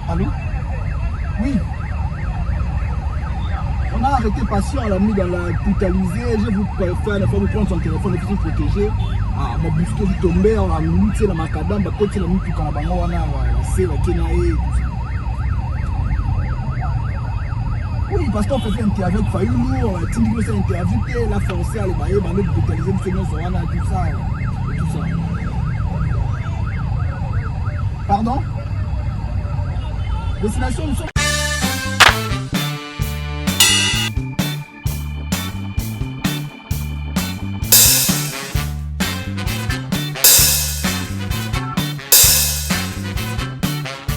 Allô? Oui. On a arrêté patient, on l'a mis dans la brutalisée. Je vous préfère, il faut vous prendre son téléphone, il faut se protéger. Ah, mon bousquet est tombé, on a mis dans ma cadam, on a mis tout dans la banque, on a laissé la Kenae. Oui, parce qu'on faisait un interview avec Fayoulou, on a dit que c'est interview, la française, les maillots, on a brutalisé, on a tout ça. Tout ça. Pardon? Destination, nous sommes...